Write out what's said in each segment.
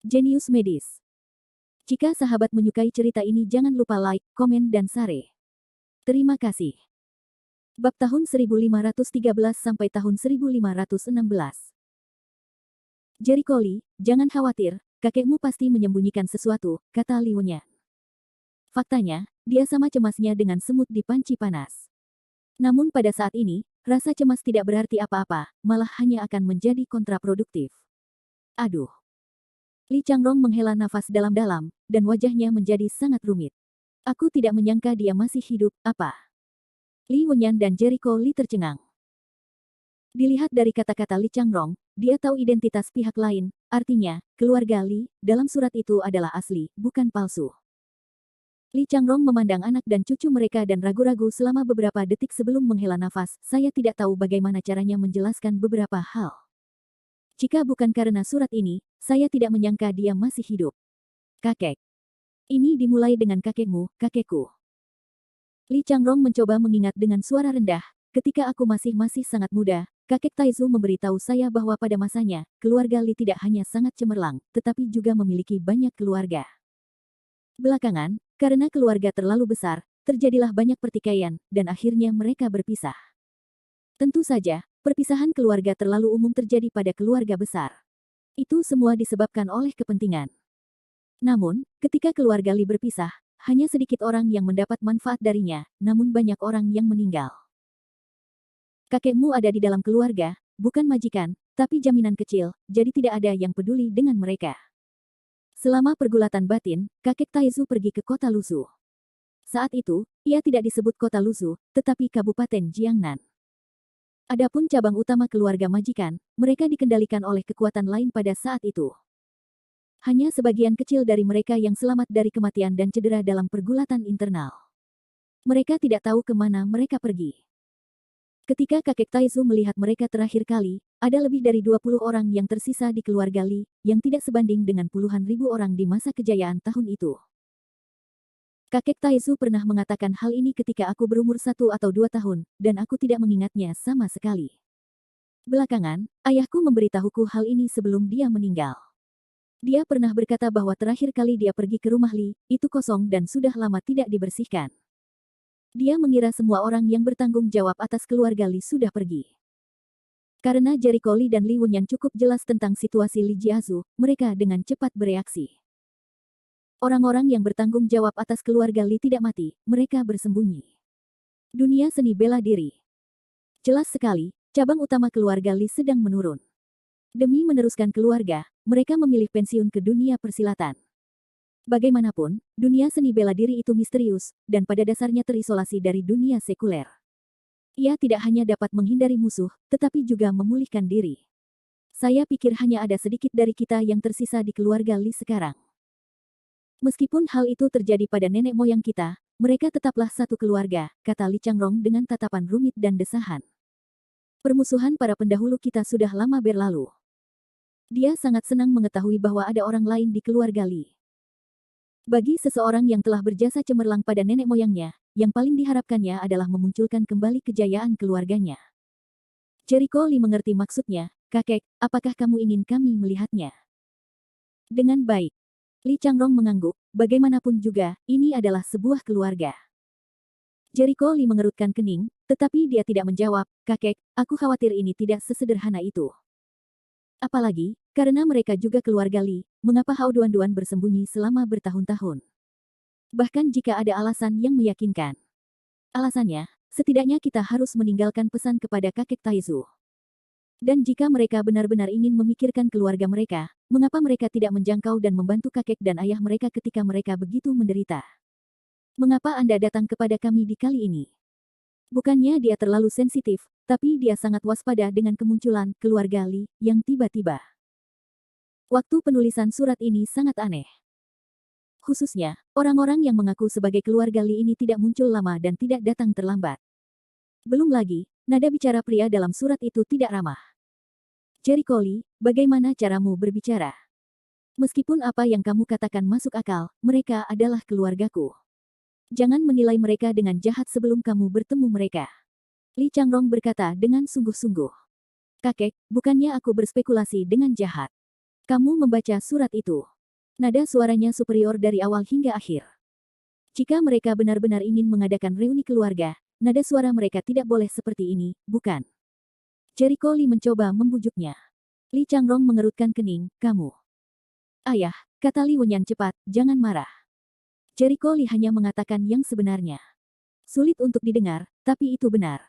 Jenius Medis. Jika sahabat menyukai cerita ini jangan lupa like, komen dan share. Terima kasih. Bab tahun 1513 sampai tahun 1516. Jericho Lee, jangan khawatir, kakekmu pasti menyembunyikan sesuatu, kata Li Wenyan. Faktanya, dia sama cemasnya dengan semut di panci panas. Namun pada saat ini, rasa cemas tidak berarti apa-apa, malah hanya akan menjadi kontraproduktif. Aduh. Li Changrong menghela nafas dalam-dalam, dan wajahnya menjadi sangat rumit. Aku tidak menyangka dia masih hidup, apa? Li Wenyan dan Jericho Lee tercengang. Dilihat dari kata-kata Li Changrong, dia tahu identitas pihak lain, artinya, keluarga Li, dalam surat itu adalah asli, bukan palsu. Li Changrong memandang anak dan cucu mereka dan ragu-ragu selama beberapa detik sebelum menghela nafas, saya tidak tahu bagaimana caranya menjelaskan beberapa hal. Jika bukan karena surat ini, saya tidak menyangka dia masih hidup. Kakek. Ini dimulai dengan kakekmu, kakekku. Li Changrong mencoba mengingat dengan suara rendah, ketika aku masih sangat muda, kakek Taizu memberitahu saya bahwa pada masanya, keluarga Li tidak hanya sangat cemerlang, tetapi juga memiliki banyak keluarga. Belakangan, karena keluarga terlalu besar, terjadilah banyak pertikaian, dan akhirnya mereka berpisah. Tentu saja, perpisahan keluarga terlalu umum terjadi pada keluarga besar. Itu semua disebabkan oleh kepentingan. Namun, ketika keluarga Li berpisah, hanya sedikit orang yang mendapat manfaat darinya, namun banyak orang yang meninggal. Kakekmu ada di dalam keluarga, bukan majikan, tapi jaminan kecil, jadi tidak ada yang peduli dengan mereka. Selama pergulatan batin, kakek Taizu pergi ke kota Luzu. Saat itu, ia tidak disebut kota Luzu, tetapi Kabupaten Jiangnan. Adapun cabang utama keluarga majikan, mereka dikendalikan oleh kekuatan lain pada saat itu. Hanya sebagian kecil dari mereka yang selamat dari kematian dan cedera dalam pergulatan internal. Mereka tidak tahu kemana mereka pergi. Ketika kakek Taizu melihat mereka terakhir kali, ada lebih dari 20 orang yang tersisa di keluarga Li, yang tidak sebanding dengan puluhan ribu orang di masa kejayaan tahun itu. Kakek Taizu pernah mengatakan hal ini ketika aku berumur 1 atau 2 tahun, dan aku tidak mengingatnya sama sekali. Belakangan, ayahku memberitahuku hal ini sebelum dia meninggal. Dia pernah berkata bahwa terakhir kali dia pergi ke rumah Li, itu kosong dan sudah lama tidak dibersihkan. Dia mengira semua orang yang bertanggung jawab atas keluarga Li sudah pergi. Karena Jericho Lee dan Li Wenyan cukup jelas tentang situasi Li Jiazu, mereka dengan cepat bereaksi. Orang-orang yang bertanggung jawab atas keluarga Li tidak mati, mereka bersembunyi. Dunia seni bela diri. Jelas sekali, cabang utama keluarga Li sedang menurun. Demi meneruskan keluarga, mereka memilih pensiun ke dunia persilatan. Bagaimanapun, dunia seni bela diri itu misterius, dan pada dasarnya terisolasi dari dunia sekuler. Ia tidak hanya dapat menghindari musuh, tetapi juga memulihkan diri. Saya pikir hanya ada sedikit dari kita yang tersisa di keluarga Li sekarang. Meskipun hal itu terjadi pada nenek moyang kita, mereka tetaplah satu keluarga, kata Li Changrong dengan tatapan rumit dan desahan. Permusuhan para pendahulu kita sudah lama berlalu. Dia sangat senang mengetahui bahwa ada orang lain di keluarga Li. Bagi seseorang yang telah berjasa cemerlang pada nenek moyangnya, yang paling diharapkannya adalah memunculkan kembali kejayaan keluarganya. Jericho Lee mengerti maksudnya, kakek, apakah kamu ingin kami melihatnya? Dengan baik. Li Changrong mengangguk, bagaimanapun juga, ini adalah sebuah keluarga. Jericho Lee mengerutkan kening, tetapi dia tidak menjawab, kakek, aku khawatir ini tidak sesederhana itu. Apalagi, karena mereka juga keluarga Li, mengapa Hao Duan-Duan bersembunyi selama bertahun-tahun? Bahkan jika ada alasan yang meyakinkan. Alasannya, setidaknya kita harus meninggalkan pesan kepada kakek Taizu. Dan jika mereka benar-benar ingin memikirkan keluarga mereka, mengapa mereka tidak menjangkau dan membantu kakek dan ayah mereka ketika mereka begitu menderita? Mengapa Anda datang kepada kami di kali ini? Bukannya dia terlalu sensitif, tapi dia sangat waspada dengan kemunculan keluarga Li yang tiba-tiba. Waktu penulisan surat ini sangat aneh. Khususnya, orang-orang yang mengaku sebagai keluarga Li ini tidak muncul lama dan tidak datang terlambat. Belum lagi, nada bicara pria dalam surat itu tidak ramah. Jericho Lee, bagaimana caramu berbicara? Meskipun apa yang kamu katakan masuk akal, mereka adalah keluargaku. Jangan menilai mereka dengan jahat sebelum kamu bertemu mereka. Li Changrong berkata dengan sungguh-sungguh. Kakek, bukannya aku berspekulasi dengan jahat. Kamu membaca surat itu. Nada suaranya superior dari awal hingga akhir. Jika mereka benar-benar ingin mengadakan reuni keluarga, nada suara mereka tidak boleh seperti ini, bukan? Jericho Lee mencoba membujuknya. Li Changrong mengerutkan kening, kamu. Ayah, kata Li Wenyan cepat, jangan marah. Jericho Lee hanya mengatakan yang sebenarnya. Sulit untuk didengar, tapi itu benar.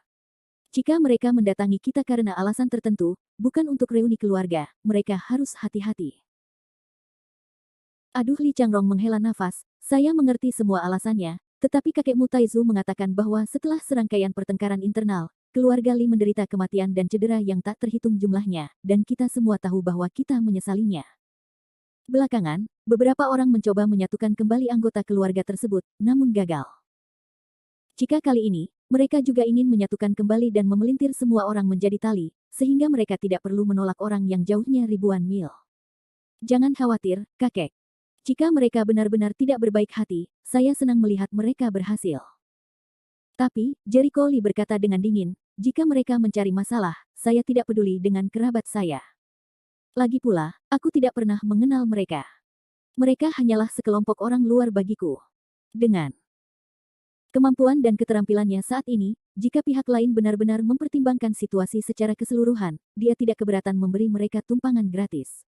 Jika mereka mendatangi kita karena alasan tertentu, bukan untuk reuni keluarga, mereka harus hati-hati. Aduh, Li Changrong menghela nafas, saya mengerti semua alasannya, tetapi kakekmu Taizu mengatakan bahwa setelah serangkaian pertengkaran internal, keluarga Li menderita kematian dan cedera yang tak terhitung jumlahnya, dan kita semua tahu bahwa kita menyesalinya. Belakangan, beberapa orang mencoba menyatukan kembali anggota keluarga tersebut, namun gagal. Jika kali ini, mereka juga ingin menyatukan kembali dan memelintir semua orang menjadi tali, sehingga mereka tidak perlu menolak orang yang jauhnya ribuan mil. Jangan khawatir, kakek. Jika mereka benar-benar tidak berbaik hati, saya senang melihat mereka berhasil. Tapi, Jericho Lee berkata dengan dingin, jika mereka mencari masalah, saya tidak peduli dengan kerabat saya. Lagi pula, aku tidak pernah mengenal mereka. Mereka hanyalah sekelompok orang luar bagiku. Dengan kemampuan dan keterampilannya saat ini, jika pihak lain benar-benar mempertimbangkan situasi secara keseluruhan, dia tidak keberatan memberi mereka tumpangan gratis.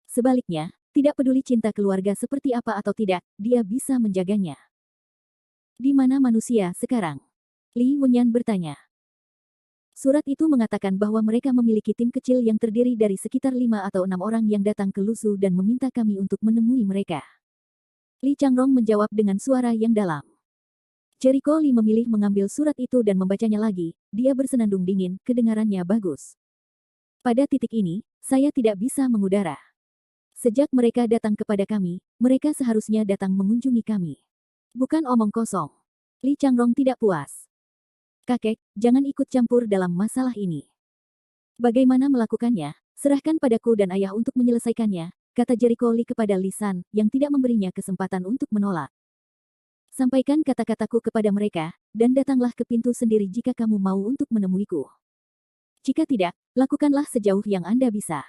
Sebaliknya, tidak peduli cinta keluarga seperti apa atau tidak, dia bisa menjaganya. Di mana manusia sekarang? Li Wenyan bertanya. Surat itu mengatakan bahwa mereka memiliki tim kecil yang terdiri dari sekitar 5 atau 6 orang yang datang ke Lusu dan meminta kami untuk menemui mereka. Li Changrong menjawab dengan suara yang dalam. Jericho Lee memilih mengambil surat itu dan membacanya lagi, dia bersenandung dingin, kedengarannya bagus. Pada titik ini, saya tidak bisa mengudara. Sejak mereka datang kepada kami, mereka seharusnya datang mengunjungi kami. Bukan omong kosong. Li Changrong tidak puas. Kakek, jangan ikut campur dalam masalah ini. Bagaimana melakukannya, serahkan padaku dan ayah untuk menyelesaikannya, kata Jericho Lee kepada Li San, yang tidak memberinya kesempatan untuk menolak. Sampaikan kata-kataku kepada mereka, dan datanglah ke pintu sendiri jika kamu mau untuk menemuiku. Jika tidak, lakukanlah sejauh yang Anda bisa.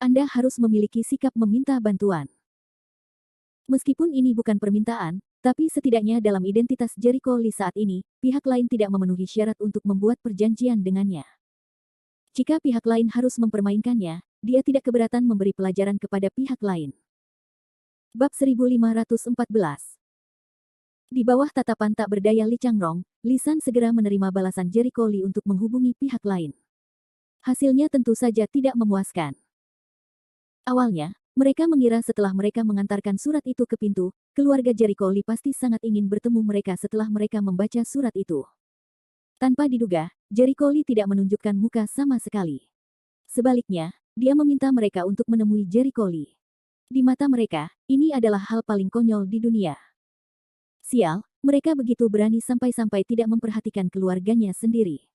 Anda harus memiliki sikap meminta bantuan. Meskipun ini bukan permintaan, tapi setidaknya dalam identitas Jericho Lee saat ini, pihak lain tidak memenuhi syarat untuk membuat perjanjian dengannya. Jika pihak lain harus mempermainkannya, dia tidak keberatan memberi pelajaran kepada pihak lain. Bab 1514. Di bawah tatapan tak berdaya Li Changrong, Li San segera menerima balasan Jericho Lee untuk menghubungi pihak lain. Hasilnya tentu saja tidak memuaskan. Awalnya, mereka mengira setelah mereka mengantarkan surat itu ke pintu, keluarga Jericho Lee pasti sangat ingin bertemu mereka setelah mereka membaca surat itu. Tanpa diduga, Jericho Lee tidak menunjukkan muka sama sekali. Sebaliknya, dia meminta mereka untuk menemui Jericho Lee. Di mata mereka, ini adalah hal paling konyol di dunia. Sial, mereka begitu berani sampai-sampai tidak memperhatikan keluarganya sendiri.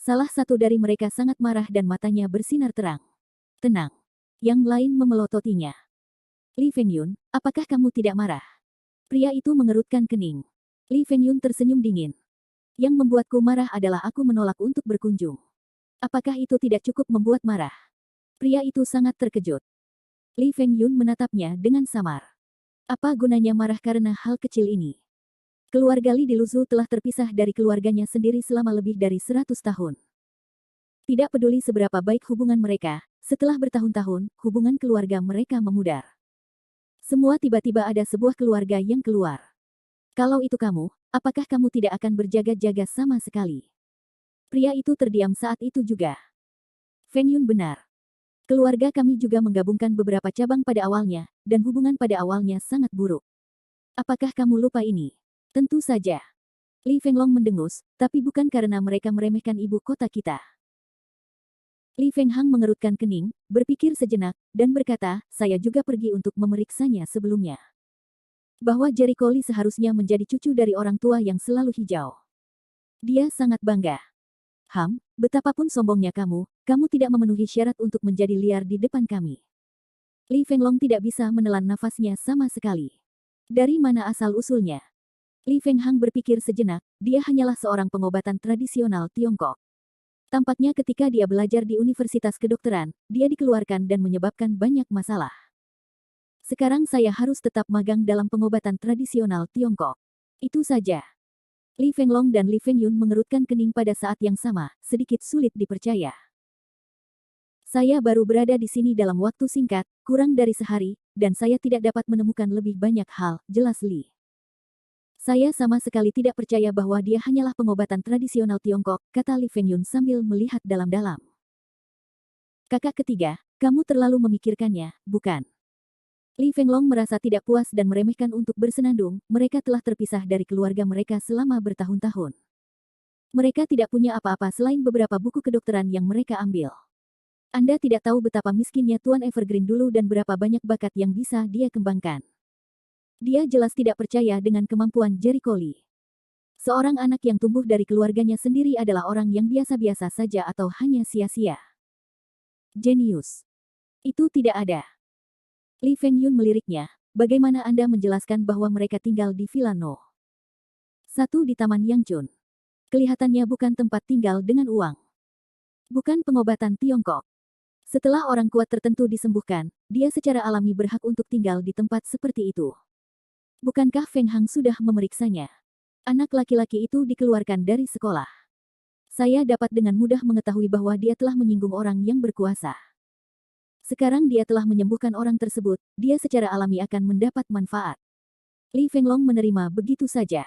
Salah satu dari mereka sangat marah dan matanya bersinar terang. Tenang. Yang lain memelototinya. Li Fengyun, apakah kamu tidak marah? Pria itu mengerutkan kening. Li Fengyun tersenyum dingin. Yang membuatku marah adalah aku menolak untuk berkunjung. Apakah itu tidak cukup membuat marah? Pria itu sangat terkejut. Li Fengyun menatapnya dengan samar. Apa gunanya marah karena hal kecil ini? Keluarga Li di Luzu telah terpisah dari keluarganya sendiri selama lebih dari 100 tahun. Tidak peduli seberapa baik hubungan mereka, setelah bertahun-tahun, hubungan keluarga mereka memudar. Semua tiba-tiba ada sebuah keluarga yang keluar. Kalau itu kamu, apakah kamu tidak akan berjaga-jaga sama sekali? Pria itu terdiam saat itu juga. Feng Yun benar. Keluarga kami juga menggabungkan beberapa cabang pada awalnya, dan hubungan pada awalnya sangat buruk. Apakah kamu lupa ini? Tentu saja. Li Fenglong mendengus, tapi bukan karena mereka meremehkan ibu kota kita. Li Fenghang mengerutkan kening, berpikir sejenak, dan berkata, saya juga pergi untuk memeriksanya sebelumnya. Bahwa Jericho Lee seharusnya menjadi cucu dari orang tua yang selalu hijau. Dia sangat bangga. Betapapun sombongnya kamu tidak memenuhi syarat untuk menjadi liar di depan kami. Li Fenglong tidak bisa menelan nafasnya sama sekali. Dari mana asal-usulnya? Li Fenghang berpikir sejenak, dia hanyalah seorang pengobatan tradisional Tiongkok. Tampaknya ketika dia belajar di Universitas Kedokteran, dia dikeluarkan dan menyebabkan banyak masalah. Sekarang saya harus tetap magang dalam pengobatan tradisional Tiongkok. Itu saja. Li Fenglong dan Li Fengyun mengerutkan kening pada saat yang sama, sedikit sulit dipercaya. Saya baru berada di sini dalam waktu singkat, kurang dari sehari, dan saya tidak dapat menemukan lebih banyak hal, jelas Li. Saya sama sekali tidak percaya bahwa dia hanyalah pengobatan tradisional Tiongkok, kata Li Fengyun sambil melihat dalam-dalam. Kakak ketiga, kamu terlalu memikirkannya, bukan? Li Fenglong merasa tidak puas dan meremehkan untuk bersenandung, mereka telah terpisah dari keluarga mereka selama bertahun-tahun. Mereka tidak punya apa-apa selain beberapa buku kedokteran yang mereka ambil. Anda tidak tahu betapa miskinnya Tuan Evergreen dulu dan berapa banyak bakat yang bisa dia kembangkan. Dia jelas tidak percaya dengan kemampuan Jericho Lee. Seorang anak yang tumbuh dari keluarganya sendiri adalah orang yang biasa-biasa saja atau hanya sia-sia. Jenius. Itu tidak ada. Li Fengyun meliriknya, bagaimana Anda menjelaskan bahwa mereka tinggal di Villa No. 1 di Taman Yangchun. Kelihatannya bukan tempat tinggal dengan uang. Bukan pengobatan Tiongkok. Setelah orang kuat tertentu disembuhkan, dia secara alami berhak untuk tinggal di tempat seperti itu. Bukankah Feng Hang sudah memeriksanya? Anak laki-laki itu dikeluarkan dari sekolah. Saya dapat dengan mudah mengetahui bahwa dia telah menyinggung orang yang berkuasa. Sekarang dia telah menyembuhkan orang tersebut, dia secara alami akan mendapat manfaat. Li Fenglong menerima begitu saja.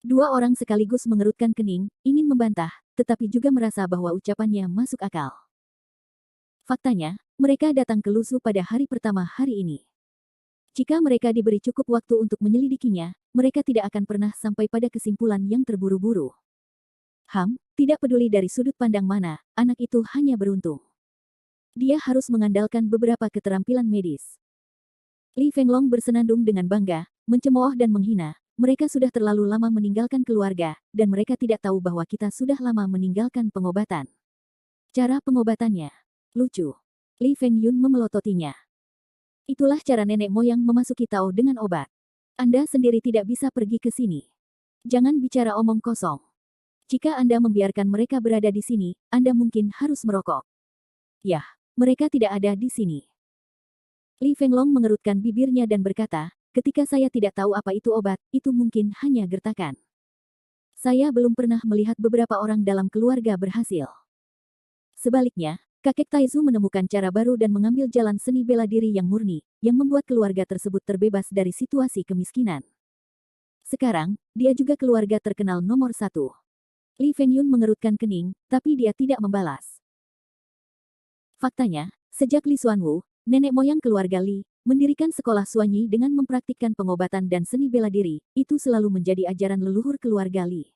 Dua orang sekaligus mengerutkan kening, ingin membantah, tetapi juga merasa bahwa ucapannya masuk akal. Faktanya, mereka datang ke Lusu pada hari pertama hari ini. Jika mereka diberi cukup waktu untuk menyelidikinya, mereka tidak akan pernah sampai pada kesimpulan yang terburu-buru. Tidak peduli dari sudut pandang mana, anak itu hanya beruntung. Dia harus mengandalkan beberapa keterampilan medis. Li Fenglong bersenandung dengan bangga, mencemooh dan menghina, mereka sudah terlalu lama meninggalkan keluarga, dan mereka tidak tahu bahwa kita sudah lama meninggalkan pengobatan. Cara pengobatannya lucu. Li Fengyun memelototinya. Itulah cara nenek moyang memasuki Tao dengan obat. Anda sendiri tidak bisa pergi ke sini. Jangan bicara omong kosong. Jika Anda membiarkan mereka berada di sini, Anda mungkin harus merokok. Yah, mereka tidak ada di sini. Li Fenglong mengerutkan bibirnya dan berkata, ketika saya tidak tahu apa itu obat, itu mungkin hanya gertakan. Saya belum pernah melihat beberapa orang dalam keluarga berhasil. Sebaliknya, kakek Taizu menemukan cara baru dan mengambil jalan seni bela diri yang murni, yang membuat keluarga tersebut terbebas dari situasi kemiskinan. Sekarang, dia juga keluarga terkenal nomor 1. Li Fengyun mengerutkan kening, tapi dia tidak membalas. Faktanya, sejak Li Xuanwu, nenek moyang keluarga Li, mendirikan sekolah Suanyi dengan mempraktikkan pengobatan dan seni bela diri, itu selalu menjadi ajaran leluhur keluarga Li.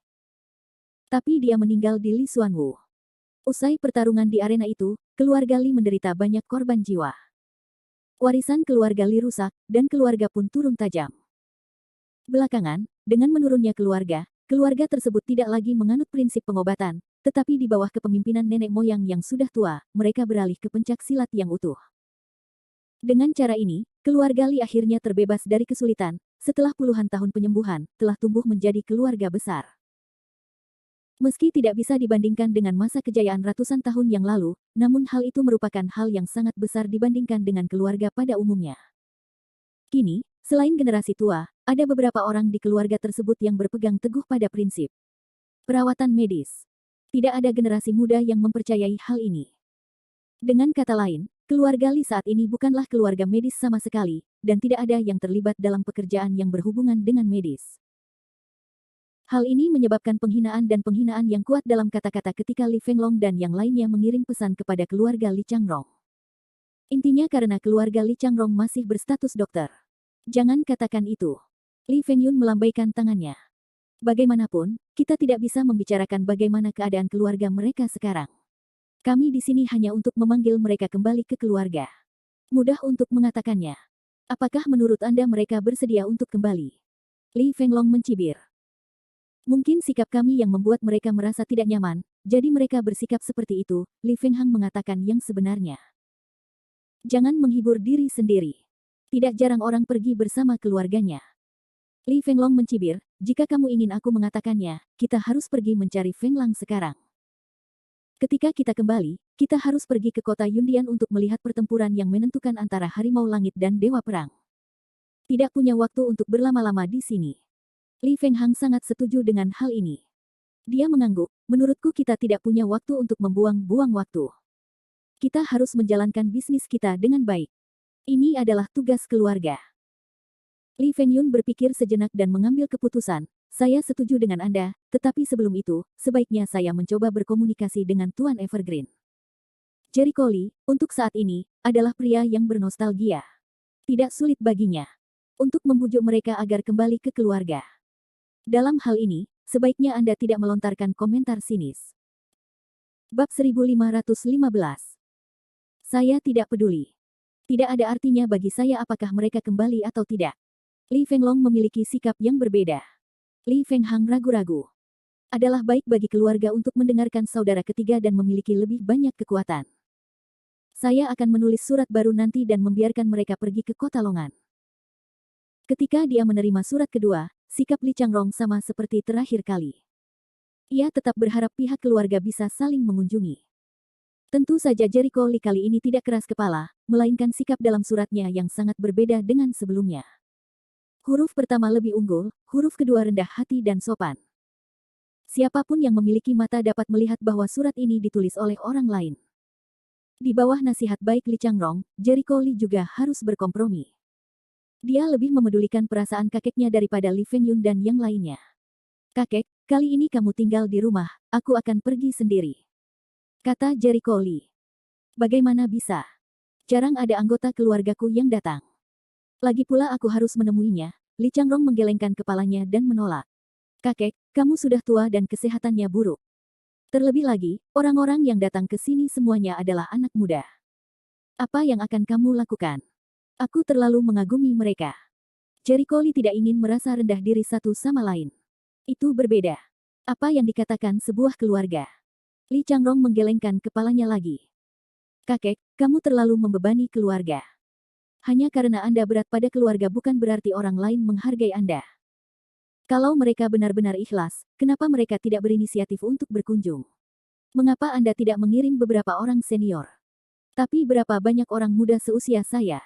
Tapi dia meninggal di Li Xuanwu. Usai pertarungan di arena itu, keluarga Li menderita banyak korban jiwa. Warisan keluarga Li rusak, dan keluarga pun turun tajam. Belakangan, dengan menurunnya keluarga tersebut tidak lagi menganut prinsip pengobatan, tetapi di bawah kepemimpinan nenek moyang yang sudah tua, mereka beralih ke pencak silat yang utuh. Dengan cara ini, keluarga Li akhirnya terbebas dari kesulitan, setelah puluhan tahun penyembuhan, telah tumbuh menjadi keluarga besar. Meski tidak bisa dibandingkan dengan masa kejayaan ratusan tahun yang lalu, namun hal itu merupakan hal yang sangat besar dibandingkan dengan keluarga pada umumnya. Kini, selain generasi tua, ada beberapa orang di keluarga tersebut yang berpegang teguh pada prinsip perawatan medis. Tidak ada generasi muda yang mempercayai hal ini. Dengan kata lain, keluarga Li saat ini bukanlah keluarga medis sama sekali, dan tidak ada yang terlibat dalam pekerjaan yang berhubungan dengan medis. Hal ini menyebabkan penghinaan dan penghinaan yang kuat dalam kata-kata ketika Li Fenglong dan yang lainnya mengirim pesan kepada keluarga Li Changrong. Intinya karena keluarga Li Changrong masih berstatus dokter. Jangan katakan itu. Li Fengyun melambaikan tangannya. Bagaimanapun, kita tidak bisa membicarakan bagaimana keadaan keluarga mereka sekarang. Kami di sini hanya untuk memanggil mereka kembali ke keluarga. Mudah untuk mengatakannya. Apakah menurut Anda mereka bersedia untuk kembali? Li Fenglong mencibir. Mungkin sikap kami yang membuat mereka merasa tidak nyaman, jadi mereka bersikap seperti itu, Li Fenghang mengatakan yang sebenarnya. Jangan menghibur diri sendiri. Tidak jarang orang pergi bersama keluarganya. Li Fenglong mencibir, jika kamu ingin aku mengatakannya, kita harus pergi mencari Feng Lang sekarang. Ketika kita kembali, kita harus pergi ke kota Yundian untuk melihat pertempuran yang menentukan antara harimau langit dan dewa perang. Tidak punya waktu untuk berlama-lama di sini. Li Fenghang sangat setuju dengan hal ini. Dia mengangguk, menurutku kita tidak punya waktu untuk membuang-buang waktu. Kita harus menjalankan bisnis kita dengan baik. Ini adalah tugas keluarga. Li Fengyun berpikir sejenak dan mengambil keputusan. Saya setuju dengan Anda, tetapi sebelum itu, sebaiknya saya mencoba berkomunikasi dengan Tuan Evergreen. Jericho Lee, untuk saat ini, adalah pria yang bernostalgia. Tidak sulit baginya untuk membujuk mereka agar kembali ke keluarga. Dalam hal ini, sebaiknya Anda tidak melontarkan komentar sinis. Bab 1515. Saya tidak peduli. Tidak ada artinya bagi saya apakah mereka kembali atau tidak. Li Fenglong memiliki sikap yang berbeda. Li Fenghang ragu-ragu. Adalah baik bagi keluarga untuk mendengarkan saudara ketiga dan memiliki lebih banyak kekuatan. Saya akan menulis surat baru nanti dan membiarkan mereka pergi ke kota Longan. Ketika dia menerima surat kedua, sikap Li Changrong sama seperti terakhir kali. Ia tetap berharap pihak keluarga bisa saling mengunjungi. Tentu saja Jericho Lee kali ini tidak keras kepala, melainkan sikap dalam suratnya yang sangat berbeda dengan sebelumnya. Huruf pertama lebih unggul, huruf kedua rendah hati dan sopan. Siapapun yang memiliki mata dapat melihat bahwa surat ini ditulis oleh orang lain. Di bawah nasihat baik Li Changrong, Jericho Lee juga harus berkompromi. Dia lebih memedulikan perasaan kakeknya daripada Li Fengyun dan yang lainnya. Kakek, kali ini kamu tinggal di rumah, aku akan pergi sendiri. Kata Jericho Lee. Bagaimana bisa? Jarang ada anggota keluargaku yang datang. Lagi pula aku harus menemuinya. Li Changrong menggelengkan kepalanya dan menolak. Kakek, kamu sudah tua dan kesehatannya buruk. Terlebih lagi, orang-orang yang datang ke sini semuanya adalah anak muda. Apa yang akan kamu lakukan? Aku terlalu mengagumi mereka. Jericho Lee tidak ingin merasa rendah diri satu sama lain. Itu berbeda. Apa yang dikatakan sebuah keluarga? Li Changrong menggelengkan kepalanya lagi. Kakek, kamu terlalu membebani keluarga. Hanya karena Anda berat pada keluarga bukan berarti orang lain menghargai Anda. Kalau mereka benar-benar ikhlas, kenapa mereka tidak berinisiatif untuk berkunjung? Mengapa Anda tidak mengirim beberapa orang senior? Tapi berapa banyak orang muda seusia saya?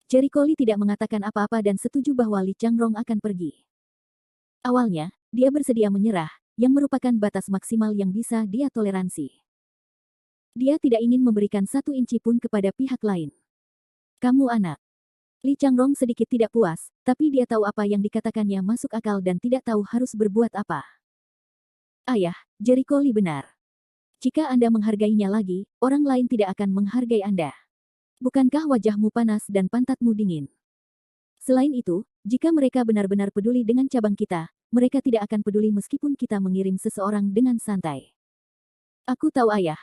Jericho Lee tidak mengatakan apa-apa dan setuju bahwa Li Changrong akan pergi. Awalnya, dia bersedia menyerah, yang merupakan batas maksimal yang bisa dia toleransi. Dia tidak ingin memberikan satu inci pun kepada pihak lain. Kamu anak. Li Changrong sedikit tidak puas, tapi dia tahu apa yang dikatakannya masuk akal dan tidak tahu harus berbuat apa. Ayah, Jericho Lee benar. Jika Anda menghargainya lagi, orang lain tidak akan menghargai Anda. Bukankah wajahmu panas dan pantatmu dingin? Selain itu, jika mereka benar-benar peduli dengan cabang kita, mereka tidak akan peduli meskipun kita mengirim seseorang dengan santai. Aku tahu ayah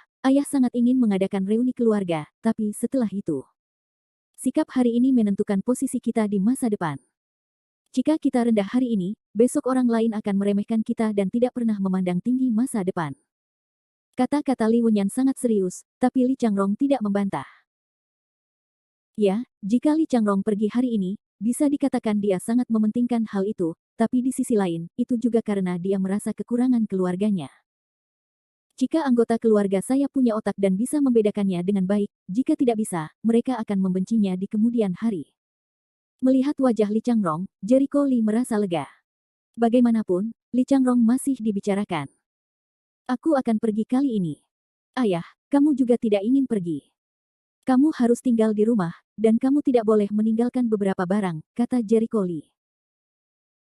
sangat ingin mengadakan reuni keluarga, tapi setelah itu. Sikap hari ini menentukan posisi kita di masa depan. Jika kita rendah hari ini, besok orang lain akan meremehkan kita dan tidak pernah memandang tinggi masa depan. Kata-kata Li Wenyan sangat serius, tapi Li Changrong tidak membantah. Ya, jika Li Changrong pergi hari ini, bisa dikatakan dia sangat mementingkan hal itu, tapi di sisi lain, itu juga karena dia merasa kekurangan keluarganya. Jika anggota keluarga saya punya otak dan bisa membedakannya dengan baik, jika tidak bisa, mereka akan membencinya di kemudian hari. Melihat wajah Li Changrong, Jericho Lee merasa lega. Bagaimanapun, Li Changrong masih dibicarakan. Aku akan pergi kali ini. Ayah, kamu juga tidak ingin pergi. Kamu harus tinggal di rumah, dan kamu tidak boleh meninggalkan beberapa barang, kata Jericho Lee.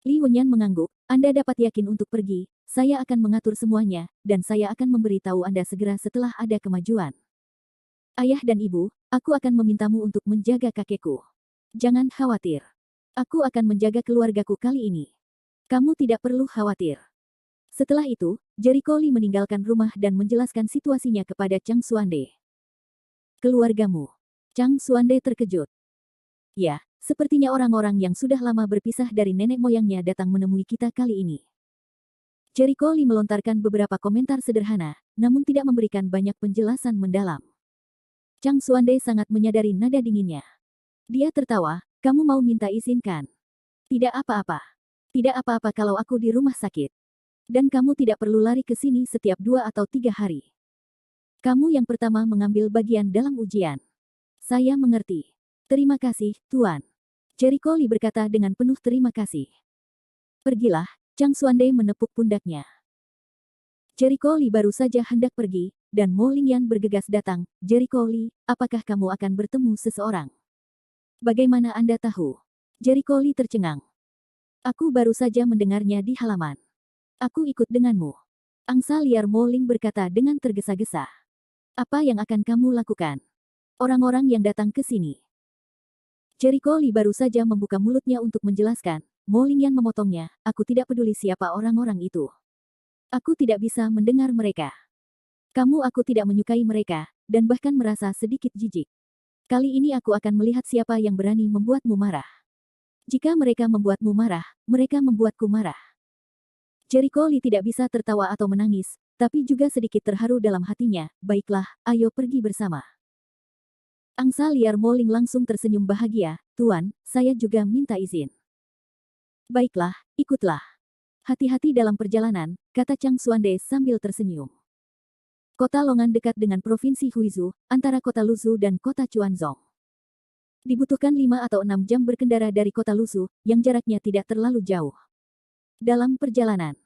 Li Wenyan mengangguk, Anda dapat yakin untuk pergi, saya akan mengatur semuanya, dan saya akan memberitahu Anda segera setelah ada kemajuan. Ayah dan ibu, aku akan memintamu untuk menjaga kakekku. Jangan khawatir. Aku akan menjaga keluargaku kali ini. Kamu tidak perlu khawatir. Setelah itu, Jericho Lee meninggalkan rumah dan menjelaskan situasinya kepada Chang Xuande. Keluargamu. Chang Xuande terkejut. Ya, sepertinya orang-orang yang sudah lama berpisah dari nenek moyangnya datang menemui kita kali ini. Jericho Lee melontarkan beberapa komentar sederhana, namun tidak memberikan banyak penjelasan mendalam. Chang Xuande sangat menyadari nada dinginnya. Dia tertawa, kamu mau minta izin kan? Tidak apa-apa. Tidak apa-apa kalau aku di rumah sakit. Dan kamu tidak perlu lari ke sini setiap 2 atau 3 hari. Kamu yang pertama mengambil bagian dalam ujian. Saya mengerti. Terima kasih, Tuan. Jericho Lee berkata dengan penuh terima kasih. Pergilah, Chang Xuande menepuk pundaknya. Jericho Lee baru saja hendak pergi, dan Mo Lingyan bergegas datang. Jericho Lee, apakah kamu akan bertemu seseorang? Bagaimana Anda tahu? Jericho Lee tercengang. Aku baru saja mendengarnya di halaman. Aku ikut denganmu. Angsa liar Mo Ling berkata dengan tergesa-gesa. Apa yang akan kamu lakukan? Orang-orang yang datang ke sini. Jericho Lee baru saja membuka mulutnya untuk menjelaskan. Mo Lingyan memotongnya, aku tidak peduli siapa orang-orang itu. Aku tidak bisa mendengar mereka. Aku tidak menyukai mereka, dan bahkan merasa sedikit jijik. Kali ini aku akan melihat siapa yang berani membuatmu marah. Jika mereka membuatmu marah, mereka membuatku marah. Jericho Lee tidak bisa tertawa atau menangis, tapi juga sedikit terharu dalam hatinya. Baiklah, ayo pergi bersama. Angsa liar Mo Ling langsung tersenyum bahagia. Tuan, saya juga minta izin. Baiklah, ikutlah. Hati-hati dalam perjalanan, kata Chang Xuande sambil tersenyum. Kota Longan dekat dengan Provinsi Huizhou, antara kota Luzhu dan kota Chuanzhong. Dibutuhkan 5 atau 6 jam berkendara dari kota Luzhu, yang jaraknya tidak terlalu jauh. Dalam perjalanan,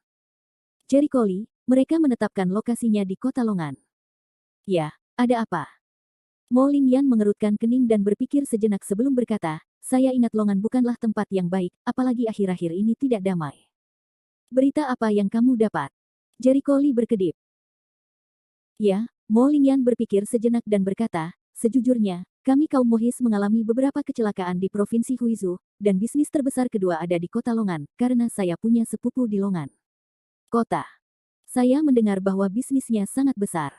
Jericho Lee, mereka menetapkan lokasinya di kota Longan. Ya, ada apa? Mo Lingyan mengerutkan kening dan berpikir sejenak sebelum berkata, saya ingat Longan bukanlah tempat yang baik, apalagi akhir-akhir ini tidak damai. Berita apa yang kamu dapat? Jericho Lee berkedip. Ya, Mo Lingyan berpikir sejenak dan berkata, sejujurnya, kami kaum Mohis mengalami beberapa kecelakaan di Provinsi Huizhou, dan bisnis terbesar kedua ada di kota Longan, karena saya punya sepupu di Longan. Kota. Saya mendengar bahwa bisnisnya sangat besar.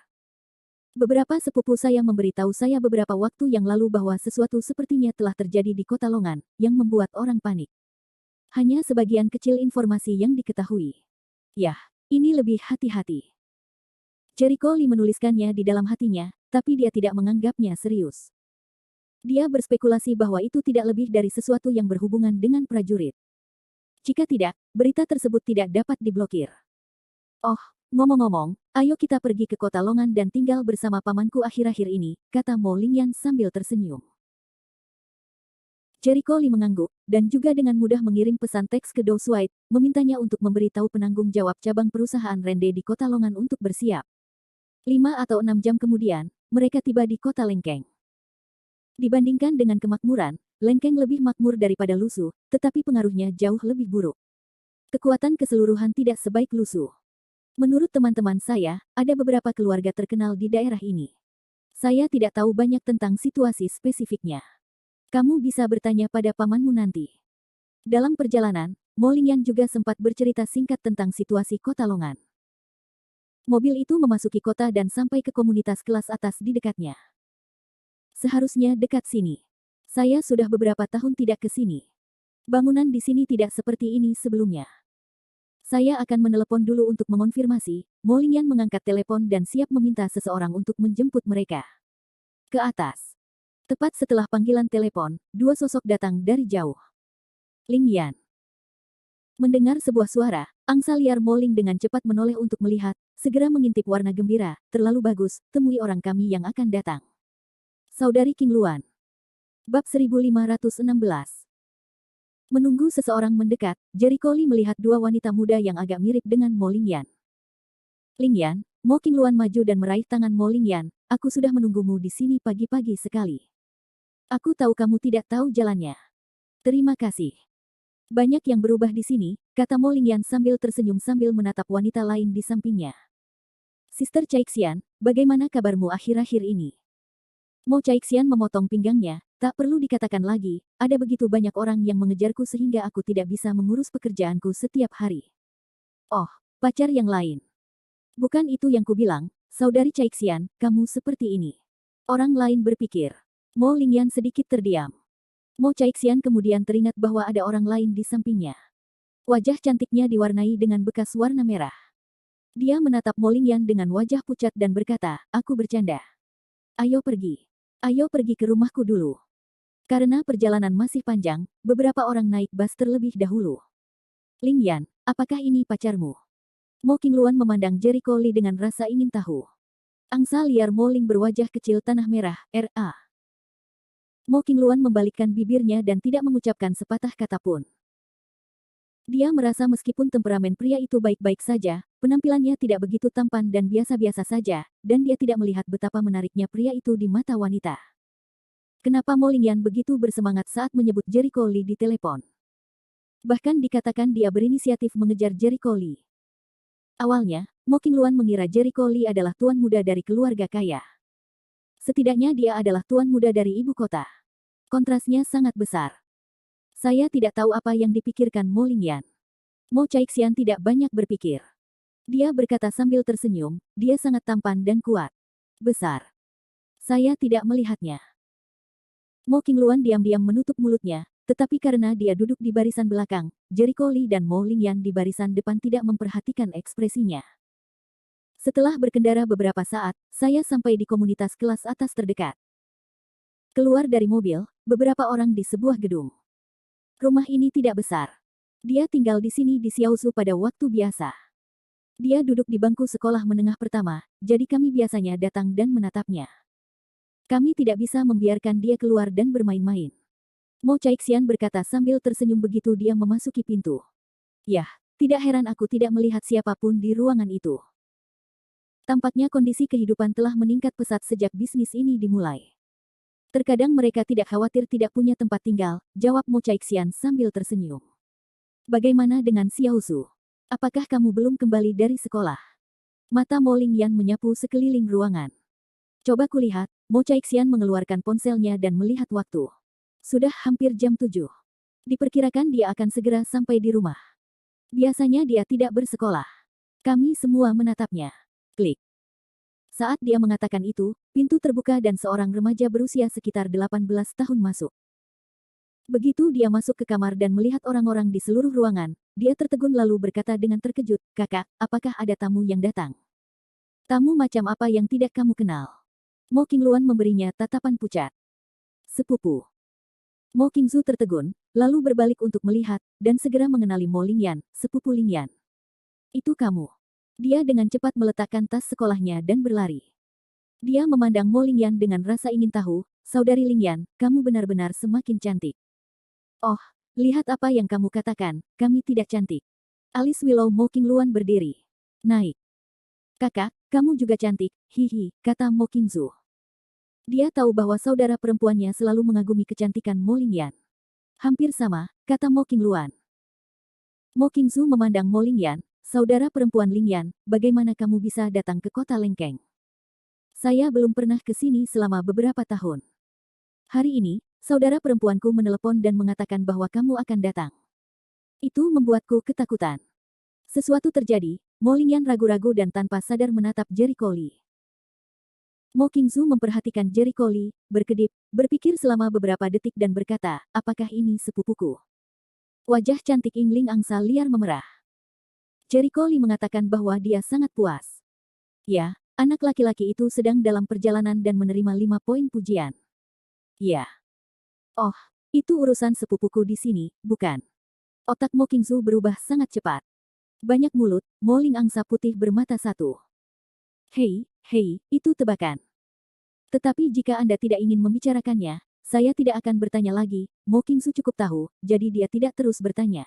Beberapa sepupu saya memberitahu saya beberapa waktu yang lalu bahwa sesuatu sepertinya telah terjadi di kota Longan, yang membuat orang panik. Hanya sebagian kecil informasi yang diketahui. Yah, ini lebih hati-hati. Jericho Lee menuliskannya di dalam hatinya, tapi dia tidak menganggapnya serius. Dia berspekulasi bahwa itu tidak lebih dari sesuatu yang berhubungan dengan prajurit. Jika tidak, berita tersebut tidak dapat diblokir. Oh, ngomong-ngomong, ayo kita pergi ke kota Longan dan tinggal bersama pamanku akhir-akhir ini, kata Mo Lingyan sambil tersenyum. Jericho Lee mengangguk, dan juga dengan mudah mengirim pesan teks ke Dou Suai, memintanya untuk memberitahu penanggung jawab cabang perusahaan Rende di kota Longan untuk bersiap. 5 atau 6 jam kemudian, mereka tiba di kota Lengkeng. Dibandingkan dengan kemakmuran, Lengkeng lebih makmur daripada Luzhu, tetapi pengaruhnya jauh lebih buruk. Kekuatan keseluruhan tidak sebaik Luzhu. Menurut teman-teman saya, ada beberapa keluarga terkenal di daerah ini. Saya tidak tahu banyak tentang situasi spesifiknya. Kamu bisa bertanya pada pamanmu nanti. Dalam perjalanan, Mo Lingyan juga sempat bercerita singkat tentang situasi kota Longan. Mobil itu memasuki kota dan sampai ke komunitas kelas atas di dekatnya. Seharusnya dekat sini. Saya sudah beberapa tahun tidak ke sini. Bangunan di sini tidak seperti ini sebelumnya. Saya akan menelepon dulu untuk mengonfirmasi. Mo Lingyan mengangkat telepon dan siap meminta seseorang untuk menjemput mereka. Ke atas. Tepat setelah panggilan telepon, 2 sosok datang dari jauh. Lingyan. Mendengar sebuah suara, angsa liar Mo Ling dengan cepat menoleh untuk melihat, segera mengintip warna gembira, terlalu bagus, temui orang kami yang akan datang. Saudari King Luan. Bab 1516. Menunggu seseorang mendekat, Jericho Lee melihat 2 wanita muda yang agak mirip dengan Mo Lingyan. Lingyan, Mo King Luan maju dan meraih tangan Mo Lingyan, aku sudah menunggumu di sini pagi-pagi sekali. Aku tahu kamu tidak tahu jalannya. Terima kasih. Banyak yang berubah di sini, kata Mo Lingyan sambil tersenyum sambil menatap wanita lain di sampingnya. Sister Caixian, bagaimana kabarmu akhir-akhir ini? Mo Caixian memotong pinggangnya, tak perlu dikatakan lagi, ada begitu banyak orang yang mengejarku sehingga aku tidak bisa mengurus pekerjaanku setiap hari. Oh, pacar yang lain. Bukan itu yang kubilang, saudari Caixian, kamu seperti ini. Orang lain berpikir. Mo Lingyan sedikit terdiam. Mo Caixian kemudian teringat bahwa ada orang lain di sampingnya. Wajah cantiknya diwarnai dengan bekas warna merah. Dia menatap Mo Lingyan dengan wajah pucat dan berkata, aku bercanda. Ayo pergi. Ayo pergi ke rumahku dulu. Karena perjalanan masih panjang, beberapa orang naik bus terlebih dahulu. Lingyan, apakah ini pacarmu? Mo King Luan memandang Jericho Lee dengan rasa ingin tahu. Angsa liar Mo Ling berwajah kecil tanah merah, R.A. Mo Qingluan membalikkan bibirnya dan tidak mengucapkan sepatah kata pun. Dia merasa meskipun temperamen pria itu baik-baik saja, penampilannya tidak begitu tampan dan biasa-biasa saja, dan dia tidak melihat betapa menariknya pria itu di mata wanita. Kenapa Mo Lingyan begitu bersemangat saat menyebut Jericho Lee di telepon? Bahkan dikatakan dia berinisiatif mengejar Jericho Lee. Awalnya, Mo Qingluan mengira Jericho Lee adalah tuan muda dari keluarga kaya. Setidaknya dia adalah tuan muda dari ibu kota. Kontrasnya sangat besar. Saya tidak tahu apa yang dipikirkan Mo Lingyan. Mo Chaixian tidak banyak berpikir. Dia berkata sambil tersenyum, dia sangat tampan dan kuat. Besar. Saya tidak melihatnya. Mo Qingluan diam-diam menutup mulutnya, tetapi karena dia duduk di barisan belakang, Jericho Lee dan Mo Lingyan di barisan depan tidak memperhatikan ekspresinya. Setelah berkendara beberapa saat, saya sampai di komunitas kelas atas terdekat. Keluar dari mobil, beberapa orang di sebuah gedung. Rumah ini tidak besar. Dia tinggal di sini di Xiaosu pada waktu biasa. Dia duduk di bangku sekolah menengah pertama, jadi kami biasanya datang dan menatapnya. Kami tidak bisa membiarkan dia keluar dan bermain-main. Mo Chaixian berkata sambil tersenyum begitu dia memasuki pintu. Yah, tidak heran aku tidak melihat siapapun di ruangan itu. Tampaknya kondisi kehidupan telah meningkat pesat sejak bisnis ini dimulai. Terkadang mereka tidak khawatir tidak punya tempat tinggal, jawab Mo Chaixian sambil tersenyum. Bagaimana dengan Xiaosu? Apakah kamu belum kembali dari sekolah? Mata Mo Lingyan menyapu sekeliling ruangan. Coba kulihat, Mo Chaixian mengeluarkan ponselnya dan melihat waktu. Sudah hampir jam 7. Diperkirakan dia akan segera sampai di rumah. Biasanya dia tidak bersekolah. Kami semua menatapnya. Klik. Saat dia mengatakan itu, pintu terbuka dan seorang remaja berusia sekitar 18 tahun masuk. Begitu dia masuk ke kamar dan melihat orang-orang di seluruh ruangan, dia tertegun lalu berkata dengan terkejut, "Kakak, apakah ada tamu yang datang?" "Tamu macam apa yang tidak kamu kenal?" Mo Qingluan memberinya tatapan pucat. "Sepupu." Mo Qingzu tertegun, lalu berbalik untuk melihat, dan segera mengenali Mo Lingyan, sepupu Lingyan. "Itu kamu." Dia dengan cepat meletakkan tas sekolahnya dan berlari. Dia memandang Mo Lingyan dengan rasa ingin tahu, "Saudari Lingyan, kamu benar-benar semakin cantik." "Oh, lihat apa yang kamu katakan, kami tidak cantik." Alis Willow Mo Qingluan berdiri. Naik. "Kakak, kamu juga cantik, hihi," kata Mo Qingzu. Dia tahu bahwa saudara perempuannya selalu mengagumi kecantikan Mo Lingyan. "Hampir sama," kata Mo Qingluan. Mo Qingzu memandang Mo Lingyan, "Saudara perempuan Lingyan, bagaimana kamu bisa datang ke kota Lengkeng?" "Saya belum pernah ke sini selama beberapa tahun. Hari ini, saudara perempuanku menelepon dan mengatakan bahwa kamu akan datang. Itu membuatku ketakutan." Sesuatu terjadi, Mo Lingyan ragu-ragu dan tanpa sadar menatap Jericho Lee. Mo Qingzu memperhatikan Jericho Lee, berkedip, berpikir selama beberapa detik dan berkata, "Apakah ini sepupuku?" Wajah cantik Yingling angsa liar memerah. Jericho Lee mengatakan bahwa dia sangat puas. Ya, anak laki-laki itu sedang dalam perjalanan dan menerima 5 poin pujian. Ya. Oh, itu urusan sepupuku di sini, bukan? Otak Mo Qingzu berubah sangat cepat. Banyak mulut, Mo Ling angsa putih bermata satu. Hei, itu tebakan. Tetapi jika Anda tidak ingin membicarakannya, saya tidak akan bertanya lagi, Mo Qingzu cukup tahu, jadi dia tidak terus bertanya.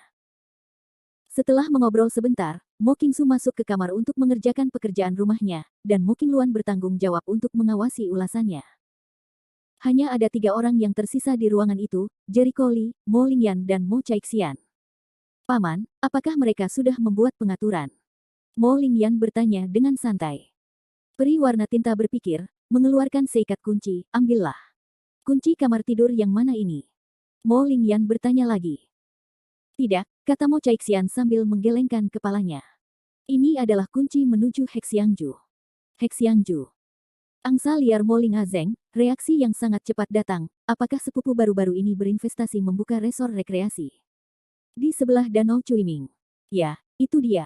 Setelah mengobrol sebentar, Mo Qingzu masuk ke kamar untuk mengerjakan pekerjaan rumahnya, dan Mo Qingluan bertanggung jawab untuk mengawasi ulasannya. Hanya ada 3 orang yang tersisa di ruangan itu, Jericho Lee, Mo Lingyan dan Mo Chaixian. "Paman, apakah mereka sudah membuat pengaturan?" Mo Lingyan bertanya dengan santai. Peri warna tinta berpikir, mengeluarkan seikat kunci, "Ambillah. Kunci kamar tidur yang mana ini?" Mo Lingyan bertanya lagi. "Tidak," kata Mo Chaixian sambil menggelengkan kepalanya. "Ini adalah kunci menuju Hexiangju." Hexiangju. Angsa liar Mo Lingazeng, reaksi yang sangat cepat datang, apakah sepupu baru-baru ini berinvestasi membuka resor rekreasi di sebelah Danau Cuiming? Ya, itu dia.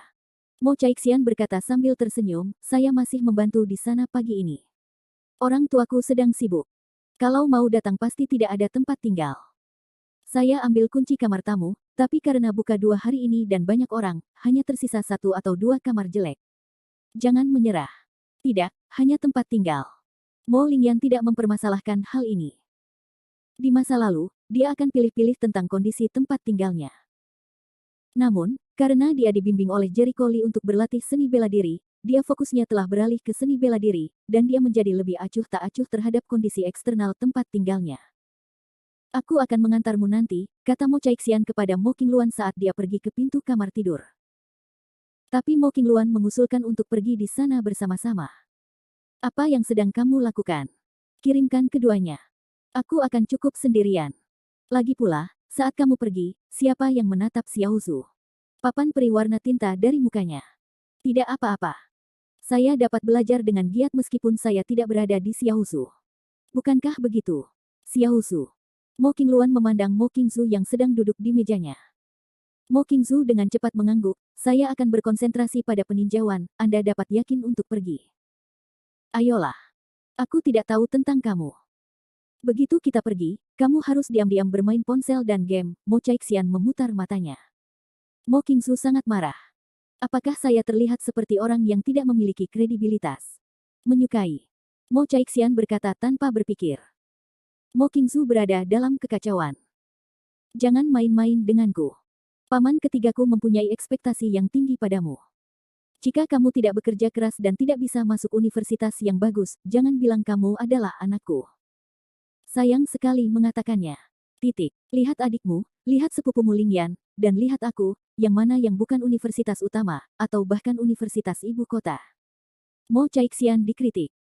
Mo Chaixian berkata sambil tersenyum, "Saya masih membantu di sana pagi ini. Orang tuaku sedang sibuk. Kalau mau datang pasti tidak ada tempat tinggal. Saya ambil kunci kamar tamu, tapi karena buka 2 hari ini dan banyak orang, hanya tersisa 1 atau 2 kamar jelek. Jangan menyerah. Tidak, hanya tempat tinggal. Mo Lingyan tidak mempermasalahkan hal ini. Di masa lalu, dia akan pilih-pilih tentang kondisi tempat tinggalnya. Namun, karena dia dibimbing oleh Jericho Lee untuk berlatih seni bela diri, dia fokusnya telah beralih ke seni bela diri, dan dia menjadi lebih acuh tak acuh terhadap kondisi eksternal tempat tinggalnya. Aku akan mengantarmu nanti, kata Mo Chaixian kepada Mo Qingluan saat dia pergi ke pintu kamar tidur. Tapi Mo Qingluan mengusulkan untuk pergi di sana bersama-sama. Apa yang sedang kamu lakukan? Kirimkan keduanya. Aku akan cukup sendirian. Lagi pula, saat kamu pergi, siapa yang menatap Xiaozu? Papan peri warna tinta dari mukanya. Tidak apa-apa. Saya dapat belajar dengan giat meskipun saya tidak berada di Xiaozu. Bukankah begitu? Xiaozu. Mo Qingluan memandang Mo Qingzu yang sedang duduk di mejanya. Mo Qingzu dengan cepat mengangguk, saya akan berkonsentrasi pada peninjauan, Anda dapat yakin untuk pergi. Ayolah. Aku tidak tahu tentang kamu. Begitu kita pergi, kamu harus diam-diam bermain ponsel dan game. Mo Chaixian memutar matanya. Mo Qingzu sangat marah. Apakah saya terlihat seperti orang yang tidak memiliki kredibilitas? Menyukai. Mo Chaixian berkata tanpa berpikir. Mo Qingzu berada dalam kekacauan. Jangan main-main denganku. Paman ketigaku mempunyai ekspektasi yang tinggi padamu. Jika kamu tidak bekerja keras dan tidak bisa masuk universitas yang bagus, jangan bilang kamu adalah anakku. Sayang sekali mengatakannya. Titik. Lihat adikmu, lihat sepupumu Lingyan, dan lihat aku, yang mana yang bukan universitas utama, atau bahkan universitas ibu kota. Mo Chaixian dikritik.